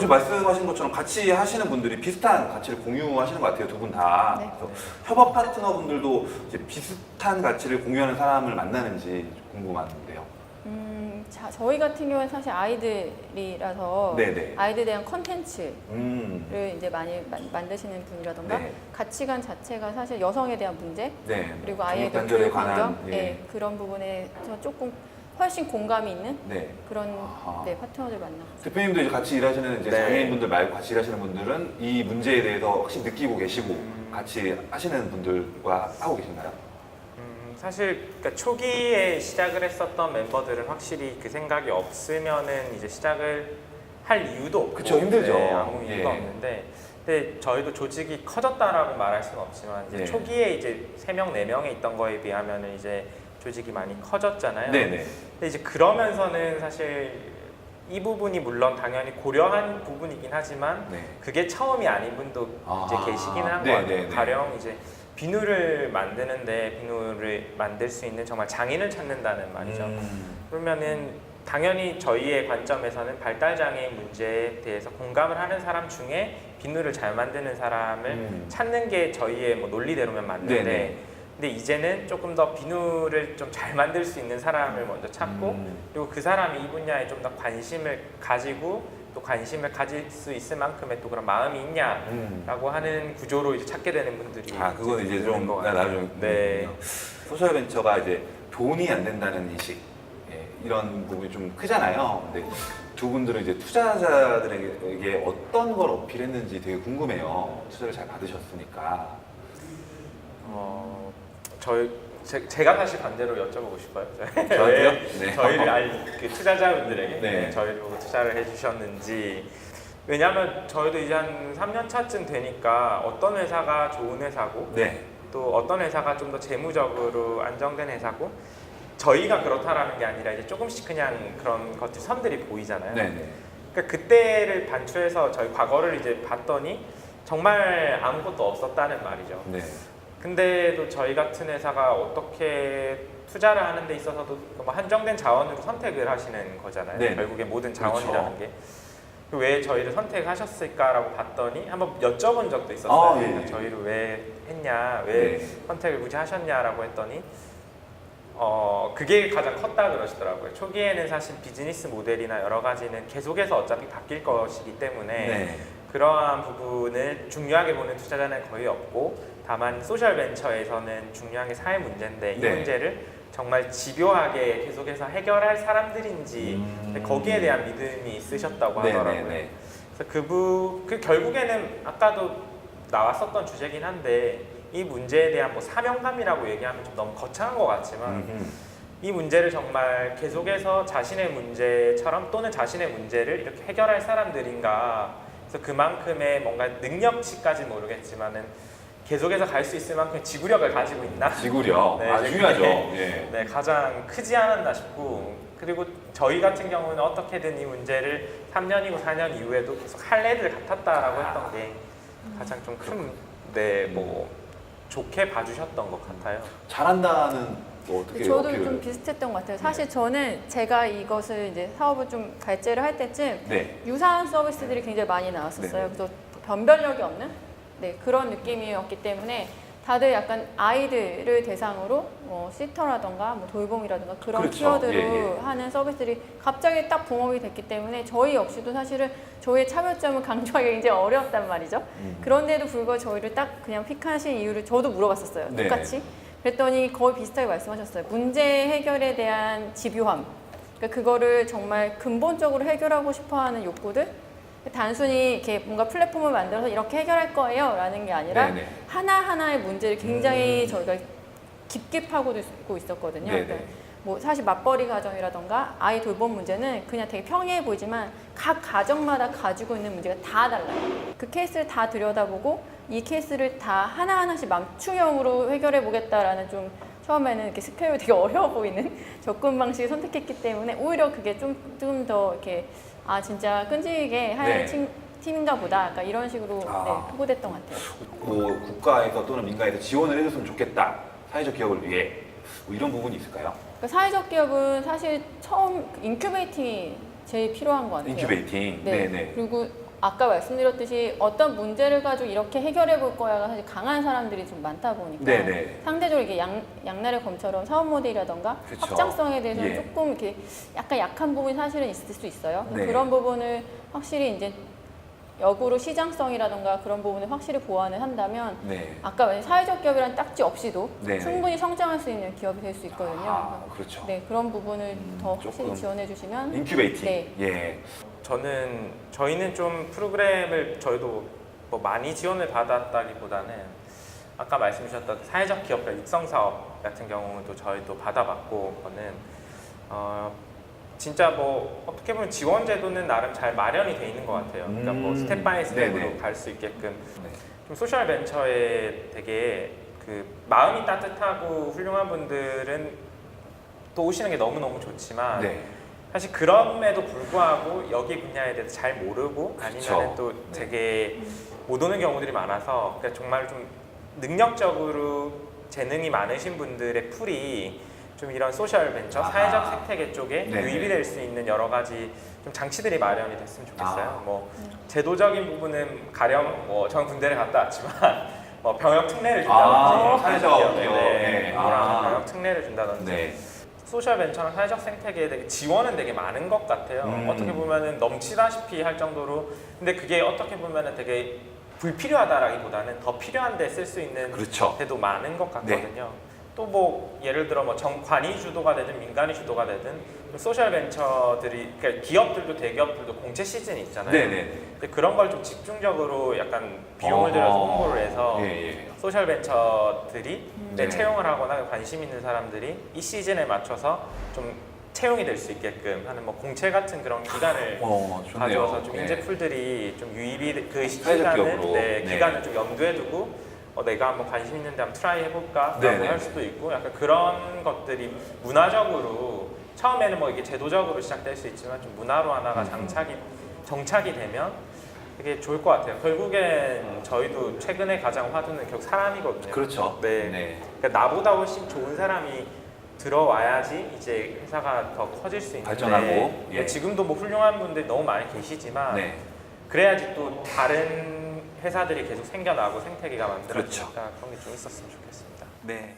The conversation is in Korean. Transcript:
지금 말씀하신 것처럼 같이 하시는 분들이 비슷한 가치를 공유하시는 것 같아요, 두 분 다. 네. 그래서 협업 파트너분들도 이제 비슷한 가치를 공유하는 사람을 만나는지 궁금한데요. 저희 같은 경우는 사실 아이들이라서 네네. 아이들에 대한 컨텐츠를 음. 이제 많이 만드시는 분이라던가 네. 가치관 자체가 사실 여성에 대한 문제 네. 그리고 아이의 단절에 교육 관한 환경 예. 네, 그런 부분에서 조금 훨씬 공감이 있는 네. 그런 아하. 네, 파트너들 만나. 대표님도 이제 같이 일하시는 이제 네. 장애인분들 말고 같이 일하시는 분들은 이 문제에 대해서 확실히 느끼고 계시고 같이 하시는 분들과 하고 계신가요? 사실 그러니까 초기에 시작을 했었던 멤버들은 확실히 그 생각이 없으면은 이제 시작을 할 이유도 없고 그쵸, 힘들죠. 네, 아무 이유가 예. 없는데 근데 저희도 조직이 커졌다라고 말할 수는 없지만 이제 네. 초기에 이제 3명, 4명에 있던 거에 비하면은 이제 조직이 많이 커졌잖아요. 네네. 근데 이제 그러면서는 사실 이 부분이 물론 당연히 고려한 부분이긴 하지만 네. 그게 처음이 아닌 분도 이제 계시기는 한 것 네, 같아요. 네, 네. 가령 이제 비누를 만드는데 비누를 만들 수 있는 정말 장인을 찾는다는 말이죠. 그러면은 당연히 저희의 관점에서는 발달장애인 문제에 대해서 공감을 하는 사람 중에 비누를 잘 만드는 사람을 찾는 게 저희의 뭐 논리대로면 맞는데 네네. 근데 이제는 조금 더 비누를 좀 잘 만들 수 있는 사람을 먼저 찾고 그리고 그 사람이 이 분야에 좀 더 관심을 가지고 또 관심을 가질 수 있을 만큼의 또 그런 마음이 있냐라고 하는 구조로 이제 찾게 되는 분들이 그건 이제 좀 것 같아요. 나름 네. 소셜 벤처가 이제 돈이 안 된다는 인식 예, 이런 부분이 좀 크잖아요. 근데 두 분들은 이제 투자자들에게 어떤 걸 어필했는지 되게 궁금해요. 투자를 잘 받으셨으니까. 제가 사실 반대로 여쭤보고 싶어요. 저한테요? 네. 저희를 그 투자자분들에게 네. 저희를 보고 투자를 해주셨는지. 왜냐하면 저희도 이제 한 3년 차쯤 되니까 어떤 회사가 좋은 회사고 네. 또 어떤 회사가 좀 더 재무적으로 안정된 회사고 저희가 그렇다라는 게 아니라 이제 조금씩 그냥 그런 것들 선들이 보이잖아요. 네네. 그러니까 그때를 반추해서 저희 과거를 이제 봤더니 정말 아무것도 없었다는 말이죠. 네. 근데도 저희 같은 회사가 어떻게 투자를 하는 데 있어서도 뭐 한정된 자원으로 선택을 하시는 거잖아요. 네. 결국에 모든 그렇죠. 자원이라는 게. 왜 저희를 선택하셨을까라고 봤더니 한번 여쭤본 적도 있었어요. 예. 그러니까 저희를 왜 했냐, 왜 네. 선택을 굳이 하셨냐라고 했더니 그게 가장 컸다 그러시더라고요. 초기에는 사실 비즈니스 모델이나 여러 가지는 계속해서 어차피 바뀔 것이기 때문에 네. 그러한 부분을 중요하게 보는 투자자는 거의 없고 다만 소셜 벤처에서는 중요한 게 사회 문제인데 이 네. 문제를 정말 집요하게 계속해서 해결할 사람들인지 거기에 대한 믿음이 있으셨다고 하더라고요. 네네네. 그래서 그 결국에는 아까도 나왔었던 주제긴 한데 이 문제에 대한 뭐 사명감이라고 얘기하면 좀 너무 거창한 것 같지만 이 문제를 정말 계속해서 자신의 문제처럼 또는 자신의 문제를 이렇게 해결할 사람들인가. 그래서 그만큼의 뭔가 능력치까지 모르겠지만은 계속해서 갈 수 있을 만큼의 지구력을 가지고 있나? 지구력. 네, 이제 중요하죠. 그게, 예. 네, 가장 크지 않았나 싶고 그리고 저희 같은 경우는 어떻게든 이 문제를 3년이고 4년 이후에도 계속 할 애들 같았다라고 했던 게 가장 좀 큰, 네, 뭐 좋게 봐주셨던 것 같아요. 잘한다는 뭐 어떻게 저도 어필을? 좀 비슷했던 것 같아요. 사실 저는 제가 이것을 이제 사업을 좀 발제를 할 때쯤 네. 유사한 서비스들이 굉장히 많이 나왔었어요. 네. 그래서 변별력이 없는 그런 느낌이었기 때문에 다들 약간 아이들을 대상으로 시터라던가 뭐 돌봄이라든가 그런 그렇죠. 키워드로 예, 예. 하는 서비스들이 갑자기 딱 붕업이 됐기 때문에 저희 역시도 사실은 저희의 차별점을 강조하기 굉장히 어려웠단 말이죠. 그런데도 불구하고 저희를 딱 그냥 픽하신 이유를 저도 물어봤었어요. 네. 똑같이. 그랬더니 거의 비슷하게 말씀하셨어요. 문제 해결에 대한 집요함. 그러니까 그거를 정말 근본적으로 해결하고 싶어하는 욕구들. 단순히 이렇게 뭔가 플랫폼을 만들어서 이렇게 해결할 거예요 라는 게 아니라 네네. 하나하나의 문제를 굉장히 저희가 깊게 파고들고 있었거든요. 네네. 그러니까 뭐 사실 맞벌이 가정이라던가 아이 돌봄 문제는 그냥 되게 평이해 보이지만 각 가정마다 가지고 있는 문제가 다 달라요. 그 케이스를 다 들여다보고 이 케이스를 다 하나하나씩 맞춤형으로 해결해 보겠다라는 좀 처음에는 이렇게 스케일이 되게 어려워 보이는 접근 방식을 선택했기 때문에 오히려 그게 좀 더 이렇게 진짜 끈질기게 할 네. 팀인가 보다. 그러니까 이런 식으로 포고됐던 것 같아요. 뭐 국가에서 또는 민간에서 지원을 해줬으면 좋겠다. 사회적 기업을 위해 뭐 이런 부분이 있을까요? 그러니까 사회적 기업은 사실 처음 인큐베이팅이 제일 필요한 것 같아요. 인큐베이팅. 네. 네네. 그리고 아까 말씀드렸듯이 어떤 문제를 가지고 이렇게 해결해 볼 거야가 사실 강한 사람들이 좀 많다 보니까 네네. 상대적으로 이게 양날의 검처럼 사업 모델이라던가 그쵸. 확장성에 대해서는 예. 조금 이렇게 약간 약한 부분이 사실은 있을 수 있어요. 네. 그런 부분을 확실히 이제 역으로 시장성이라던가 그런 부분을 확실히 보완을 한다면 네. 아까 말한 사회적 기업이라는 딱지 없이도 네네. 충분히 성장할 수 있는 기업이 될 수 있거든요. 아, 그렇죠. 네, 그런 부분을 더 확실히 조금 지원해 주시면 인큐베이팅. 네. 예. 저희는 좀 프로그램을 저희도 뭐 많이 지원을 받았다기보다는 아까 말씀 주셨던 사회적 기업별 육성 사업 같은 경우도 저희도 받아봤고 그거는 진짜 뭐 어떻게 보면 지원 제도는 나름 잘 마련이 돼 있는 것 같아요. 그러니까 뭐 스텝 바이 스텝으로 네네. 갈 수 있게끔 네. 좀 소셜 벤처에 되게 그 마음이 따뜻하고 훌륭한 분들은 또 오시는 게 너무너무 좋지만 네. 사실 그럼에도 불구하고 여기 분야에 대해서 잘 모르고 그쵸. 아니면 또 되게 못 오는 경우들이 많아서 그러니까 정말 좀 능력적으로 재능이 많으신 분들의 풀이 좀 이런 소셜 벤처, 아하. 사회적 생태계 쪽에 네네. 유입이 될 수 있는 여러 가지 좀 장치들이 마련이 됐으면 좋겠어요. 아. 뭐 제도적인 부분은 가령 뭐 저는 군대를 갔다 왔지만 뭐 병역 특례를 준다든지 사회적 기업. 네, 네. 아. 병역 특례를 준다든지 네. 소셜 벤처나 사회적 생태계에 되게 지원은 되게 많은 것 같아요. 어떻게 보면은 넘치다시피 할 정도로 근데 그게 어떻게 보면은 되게 불필요하다라기보다는 더 필요한 데 쓸 수 있는 그렇죠. 데도 많은 것 같거든요. 또 뭐 예를 들어 뭐 정관이 주도가 되든 민간이 주도가 되든 소셜 벤처들이 그러니까 기업들도 대기업들도 공채 시즌이 있잖아요. 네네. 근데 그런 걸 좀 집중적으로 약간 비용을 들여서 홍보를 해서 예, 예. 소셜 벤처들이 네. 채용을 하거나 관심 있는 사람들이 이 시즌에 맞춰서 좀 채용이 될 수 있게끔 하는 뭐 공채 같은 그런 기간을 좋네요. 가져와서 좀 네. 인재풀들이 좀 유입이 그 사회적 기간을 기업으로. 네. 기간을 좀 염두에 두고 내가 한번 관심 있는데 한번 트라이 해볼까 네, 라고 네. 할 수도 있고 약간 그런 것들이 문화적으로 처음에는 뭐 이게 제도적으로 시작될 수 있지만 좀 문화로 하나가 정착이 되면 되게 좋을 것 같아요. 결국엔 저희도 최근에 가장 화두는 결국 사람이거든요. 그렇죠. 네. 네. 그러니까 나보다 훨씬 좋은 사람이 들어와야지 이제 회사가 더 커질 수 있는데 발전하고, 예. 지금도 뭐 훌륭한 분들이 너무 많이 계시지만 네. 그래야지 또 다른 회사들이 계속 생겨나고 생태계가 만들어지니까 그렇죠. 그런 게 좀 있었으면 좋겠습니다. 네.